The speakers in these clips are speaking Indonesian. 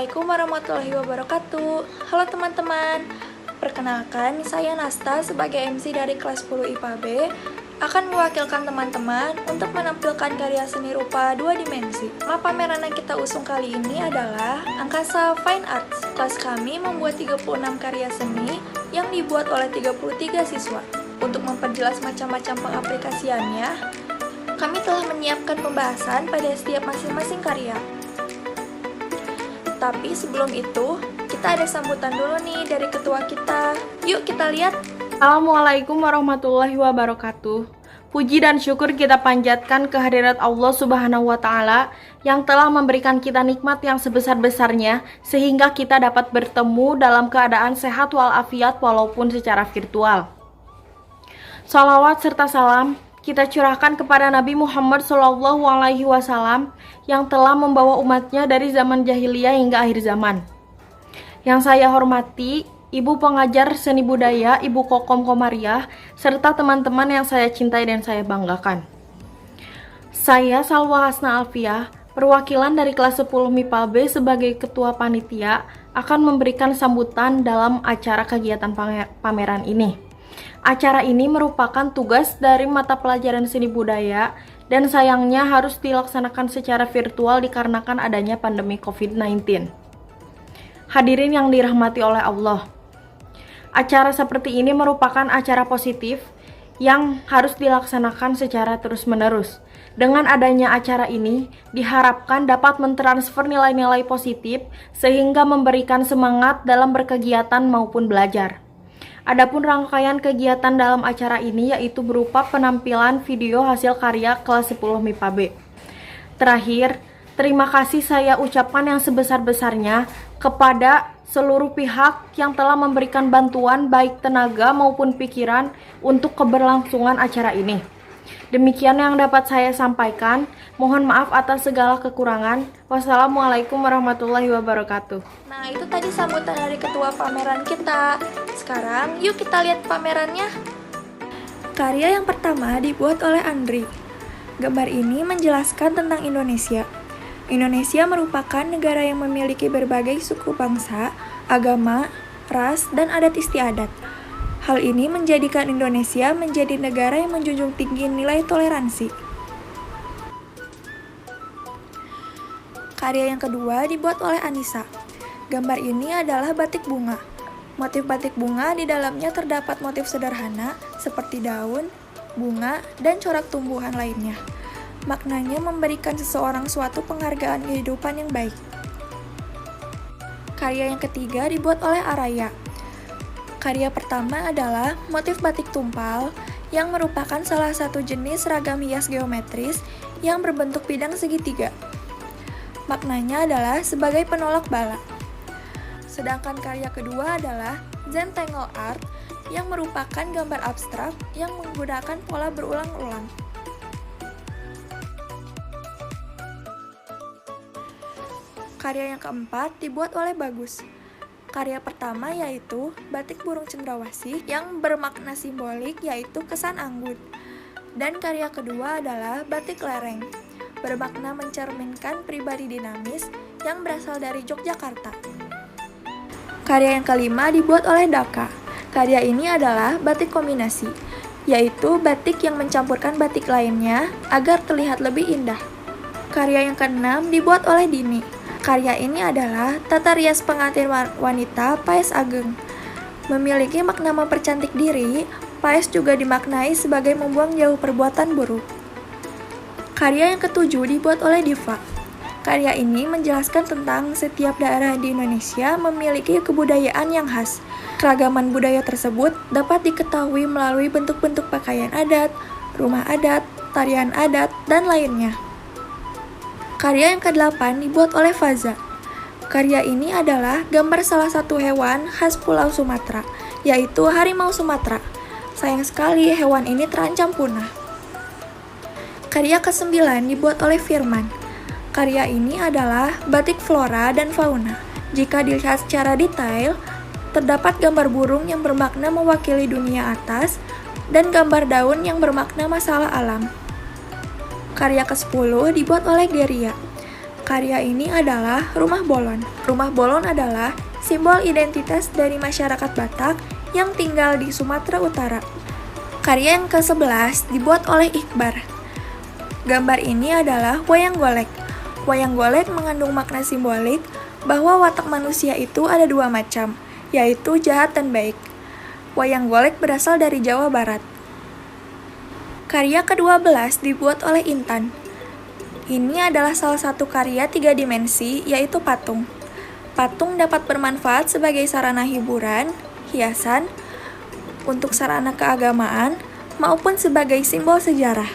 Assalamualaikum warahmatullahi wabarakatuh. Halo teman-teman, perkenalkan saya Nasta sebagai MC dari kelas 10 IPA B akan mewakilkan teman-teman untuk menampilkan karya seni rupa 2 dimensi. Tema pameran yang kita usung kali ini adalah Angkasa Fine Arts. Kelas kami membuat 36 karya seni yang dibuat oleh 33 siswa. Untuk memperjelas macam-macam pengaplikasiannya, kami telah menyiapkan pembahasan pada setiap masing-masing karya. Tapi sebelum itu, kita ada sambutan dulu nih dari ketua kita. Yuk kita lihat. Assalamualaikum warahmatullahi wabarakatuh. Puji dan syukur kita panjatkan kehadirat Allah Subhanahu wa Ta'ala yang telah memberikan kita nikmat yang sebesar-besarnya sehingga kita dapat bertemu dalam keadaan sehat walafiat walaupun secara virtual. Salawat serta salam kita curahkan kepada Nabi Muhammad SAW yang telah membawa umatnya dari zaman jahiliyah hingga akhir zaman. Yang saya hormati, Ibu Pengajar Seni Budaya, Ibu Kokom Komariah, serta teman-teman yang saya cintai dan saya banggakan. Saya Salwa Hasna Alfiah, perwakilan dari kelas 10 MIPA B sebagai Ketua Panitia, akan memberikan sambutan dalam acara kegiatan pameran ini. Acara ini merupakan tugas dari mata pelajaran seni budaya dan sayangnya harus dilaksanakan secara virtual dikarenakan adanya pandemi COVID-19. Hadirin yang dirahmati oleh Allah, acara seperti ini merupakan acara positif yang harus dilaksanakan secara terus-menerus. Dengan adanya acara ini, diharapkan dapat mentransfer nilai-nilai positif sehingga memberikan semangat dalam berkegiatan maupun belajar. Adapun rangkaian kegiatan dalam acara ini yaitu berupa penampilan video hasil karya kelas 10 MIPA B. Terakhir, terima kasih saya ucapkan yang sebesar-besarnya kepada seluruh pihak yang telah memberikan bantuan baik tenaga maupun pikiran untuk keberlangsungan acara ini. Demikian yang dapat saya sampaikan. Mohon maaf atas segala kekurangan. Wassalamualaikum warahmatullahi wabarakatuh. Nah, itu tadi sambutan dari ketua pameran kita. Sekarang yuk kita lihat pamerannya. Karya yang pertama dibuat oleh Andri. Gambar ini menjelaskan tentang Indonesia. Indonesia merupakan negara yang memiliki berbagai suku bangsa, agama, ras, dan adat istiadat. Hal ini menjadikan Indonesia menjadi negara yang menjunjung tinggi nilai toleransi. Karya yang kedua dibuat oleh Anissa. Gambar ini adalah batik bunga. Motif batik bunga di dalamnya terdapat motif sederhana seperti daun, bunga, dan corak tumbuhan lainnya. Maknanya memberikan seseorang suatu penghargaan kehidupan yang baik. Karya yang ketiga dibuat oleh Araya. Karya pertama adalah motif batik tumpal yang merupakan salah satu jenis ragam hias geometris yang berbentuk bidang segitiga. Maknanya adalah sebagai penolak bala. Sedangkan karya kedua adalah Zentangle Art yang merupakan gambar abstrak yang menggunakan pola berulang-ulang. Karya yang keempat dibuat oleh Bagus. Karya pertama yaitu batik burung cendrawasih yang bermakna simbolik yaitu kesan anggun. Dan karya kedua adalah batik lereng, bermakna mencerminkan pribadi dinamis yang berasal dari Yogyakarta. Karya yang kelima dibuat oleh Daka. Karya ini adalah batik kombinasi, yaitu batik yang mencampurkan batik lainnya agar terlihat lebih indah. Karya yang keenam dibuat oleh Dini. Karya ini adalah tata rias pengantin wanita Paes Ageng. Memiliki makna mempercantik diri, Paes juga dimaknai sebagai membuang jauh perbuatan buruk. Karya yang ketujuh dibuat oleh Diva. Karya ini menjelaskan tentang setiap daerah di Indonesia memiliki kebudayaan yang khas. Keragaman budaya tersebut dapat diketahui melalui bentuk-bentuk pakaian adat, rumah adat, tarian adat, dan lainnya. Karya yang ke-8 dibuat oleh Faza. Karya ini adalah gambar salah satu hewan khas Pulau Sumatera, yaitu harimau Sumatera. Sayang sekali hewan ini terancam punah. Karya ke-9 dibuat oleh Firman. Karya ini adalah batik flora dan fauna. Jika dilihat secara detail, terdapat gambar burung yang bermakna mewakili dunia atas dan gambar daun yang bermakna masalah alam. Karya ke-10 dibuat oleh Geria. Karya ini adalah Rumah Bolon. Rumah Bolon adalah simbol identitas dari masyarakat Batak yang tinggal di Sumatera Utara. Karya yang ke-11 dibuat oleh Iqbar. Gambar ini adalah wayang golek. Wayang golek mengandung makna simbolik bahwa watak manusia itu ada dua macam, yaitu jahat dan baik. Wayang golek berasal dari Jawa Barat. Karya ke-12 dibuat oleh Intan. Ini adalah salah satu karya 3 dimensi, yaitu patung. Patung dapat bermanfaat sebagai sarana hiburan, hiasan, untuk sarana keagamaan, maupun sebagai simbol sejarah.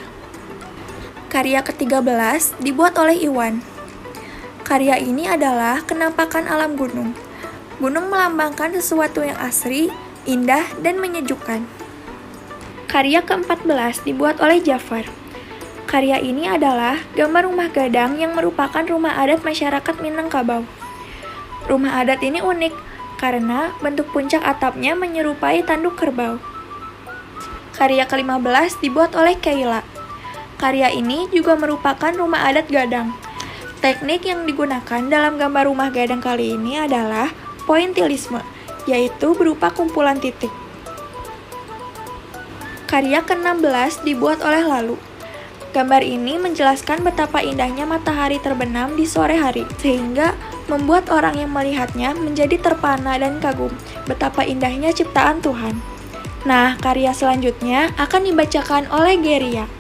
Karya ke-13 dibuat oleh Iwan. Karya ini adalah kenampakan alam gunung. Gunung melambangkan sesuatu yang asri, indah, dan menyejukkan. Karya ke-14 dibuat oleh Jafar. Karya ini adalah gambar rumah gadang yang merupakan rumah adat masyarakat Minangkabau. Rumah adat ini unik karena bentuk puncak atapnya menyerupai tanduk kerbau. Karya ke-15 dibuat oleh Kaila. Karya ini juga merupakan rumah adat gadang. Teknik yang digunakan dalam gambar rumah gadang kali ini adalah pointillisme, yaitu berupa kumpulan titik. Karya ke-16 dibuat oleh Lalu. Gambar ini menjelaskan betapa indahnya matahari terbenam di sore hari, sehingga membuat orang yang melihatnya menjadi terpana dan kagum betapa indahnya ciptaan Tuhan. Nah, karya selanjutnya akan dibacakan oleh Geria.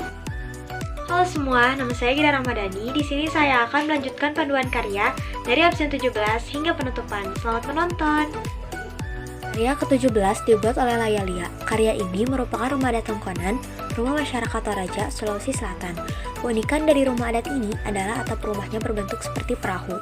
Halo semua, nama saya Gida Ramadhani. Di sini saya akan melanjutkan panduan karya dari absen 17 hingga penutupan. Selamat menonton! Karya ke-17 dibuat oleh Layalia. Karya ini merupakan rumah adat Tongkonan, rumah masyarakat Toraja, Sulawesi Selatan. Keunikan dari rumah adat ini adalah atap rumahnya berbentuk seperti perahu.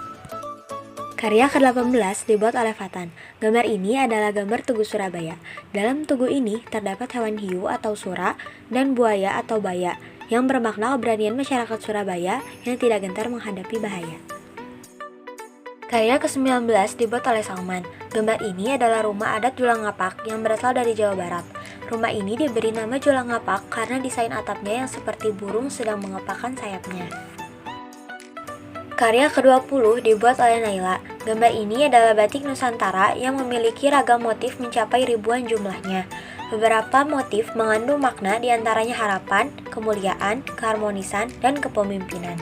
Karya ke-18 dibuat oleh Fatan. Gambar ini adalah gambar Tugu Surabaya. Dalam tugu ini terdapat hewan hiu atau sura dan buaya atau baya, yang bermakna keberanian masyarakat Surabaya yang tidak gentar menghadapi bahaya. Karya ke-19 dibuat oleh Salman. Gambar ini adalah rumah adat Julangapak yang berasal dari Jawa Barat. Rumah ini diberi nama Julangapak karena desain atapnya yang seperti burung sedang mengepakkan sayapnya. Karya ke-20 dibuat oleh Naila. Gambar ini adalah batik Nusantara yang memiliki ragam motif mencapai ribuan jumlahnya. Beberapa motif mengandung makna diantaranya harapan, kemuliaan, keharmonisan, dan kepemimpinan.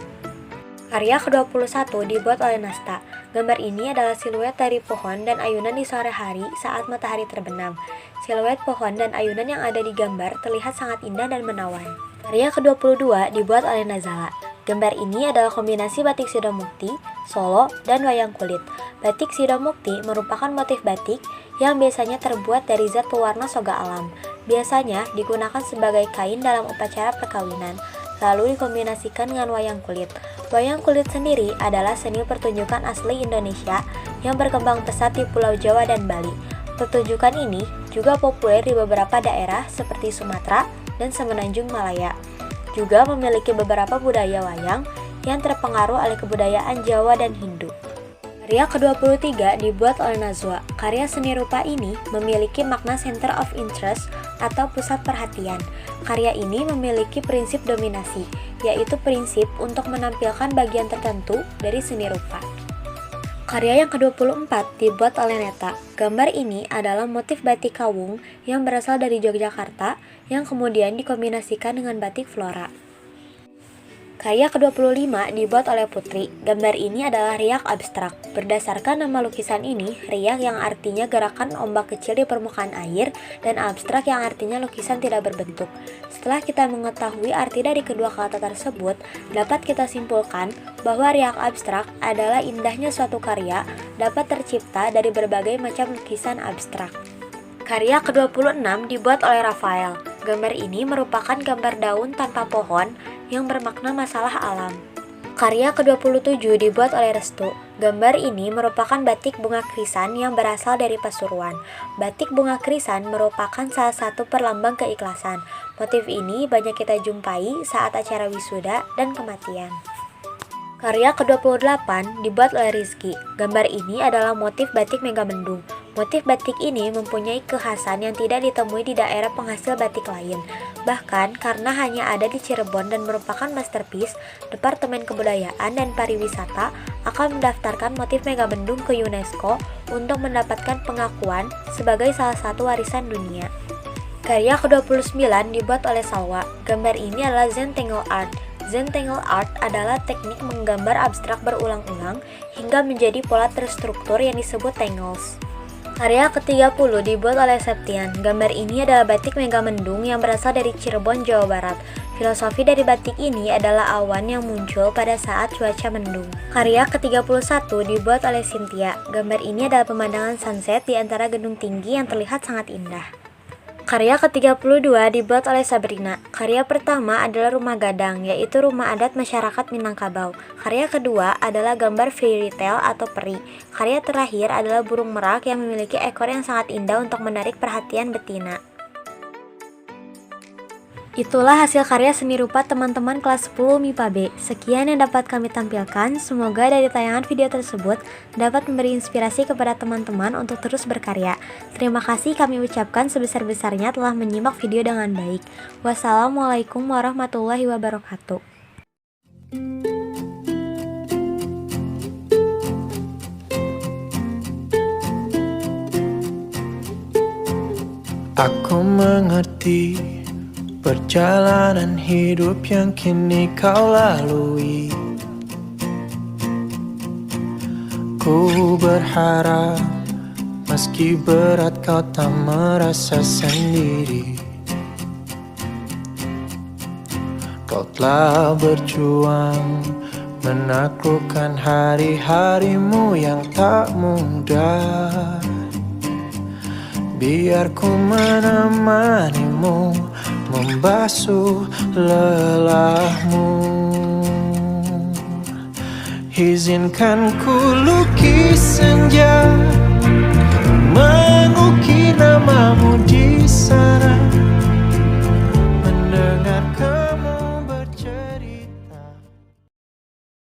Karya ke-21 dibuat oleh Nasta. Gambar ini adalah siluet dari pohon dan ayunan di sore hari saat matahari terbenam. Siluet pohon dan ayunan yang ada di gambar terlihat sangat indah dan menawan. Karya ke-22 dibuat oleh Nazala. Gambar ini adalah kombinasi batik Sidomukti, Solo, dan wayang kulit. Batik Sidomukti merupakan motif batik yang biasanya terbuat dari zat pewarna soga alam. Biasanya digunakan sebagai kain dalam upacara perkawinan, lalu dikombinasikan dengan wayang kulit. Wayang kulit sendiri adalah seni pertunjukan asli Indonesia yang berkembang pesat di Pulau Jawa dan Bali. Pertunjukan ini juga populer di beberapa daerah seperti Sumatera dan Semenanjung Malaya. Juga memiliki beberapa budaya wayang yang terpengaruh oleh kebudayaan Jawa dan Hindu. Karya ke-23 dibuat oleh Nazwa. Karya seni rupa ini memiliki makna center of interest atau pusat perhatian. Karya ini memiliki prinsip dominasi, yaitu prinsip untuk menampilkan bagian tertentu dari seni rupa. Karya yang ke-24 dibuat oleh Neta. Gambar ini adalah motif batik kawung yang berasal dari Yogyakarta yang kemudian dikombinasikan dengan batik flora. Karya ke-25 dibuat oleh Putri. Gambar ini adalah riak abstrak. Berdasarkan nama lukisan ini, riak yang artinya gerakan ombak kecil di permukaan air dan abstrak yang artinya lukisan tidak berbentuk. Setelah kita mengetahui arti dari kedua kata tersebut, dapat kita simpulkan bahwa riak abstrak adalah indahnya suatu karya dapat tercipta dari berbagai macam lukisan abstrak. Karya ke-26 dibuat oleh Rafael. Gambar ini merupakan gambar daun tanpa pohon yang bermakna masalah alam. Karya ke-27 dibuat oleh Restu. Gambar ini merupakan batik bunga krisan yang berasal dari Pasuruan. Batik bunga krisan merupakan salah satu perlambang keikhlasan. Motif ini banyak kita jumpai saat acara wisuda dan kematian. Karya ke-28 dibuat oleh Rizky. Gambar ini adalah motif batik Megamendung. Motif batik ini mempunyai kekhasan yang tidak ditemui di daerah penghasil batik lain. Bahkan karena hanya ada di Cirebon dan merupakan masterpiece, Departemen Kebudayaan dan Pariwisata akan mendaftarkan motif Megamendung ke UNESCO untuk mendapatkan pengakuan sebagai salah satu warisan dunia. Karya ke-29 dibuat oleh Salwa. Gambar ini adalah Zentangle Art. Zentangle Art adalah teknik menggambar abstrak berulang-ulang hingga menjadi pola terstruktur yang disebut tangles. Karya ke-30 dibuat oleh Septian. Gambar ini adalah batik Megamendung yang berasal dari Cirebon, Jawa Barat. Filosofi dari batik ini adalah awan yang muncul pada saat cuaca mendung. Karya ke-31 dibuat oleh Cynthia. Gambar ini adalah pemandangan sunset di antara gedung tinggi yang terlihat sangat indah. Karya ke-32 dibuat oleh Sabrina. Karya pertama adalah Rumah Gadang, yaitu rumah adat masyarakat Minangkabau. Karya kedua adalah gambar fairy tale atau peri. Karya terakhir adalah burung merak yang memiliki ekor yang sangat indah untuk menarik perhatian betina. Itulah hasil karya seni rupa teman-teman kelas 10 MIPA B. Sekian yang dapat kami tampilkan. Semoga dari tayangan video tersebut dapat memberi inspirasi kepada teman-teman untuk terus berkarya. Terima kasih kami ucapkan sebesar-besarnya telah menyimak video dengan baik. Wassalamualaikum warahmatullahi wabarakatuh. Aku mengerti perjalanan hidup yang kini kau lalui. Ku berharap meski berat kau tak merasa sendiri. Kau telah berjuang menaklukkan hari-harimu yang tak mudah. Biar ku menemanimu membasuh lelahmu. Izinkan ku lukis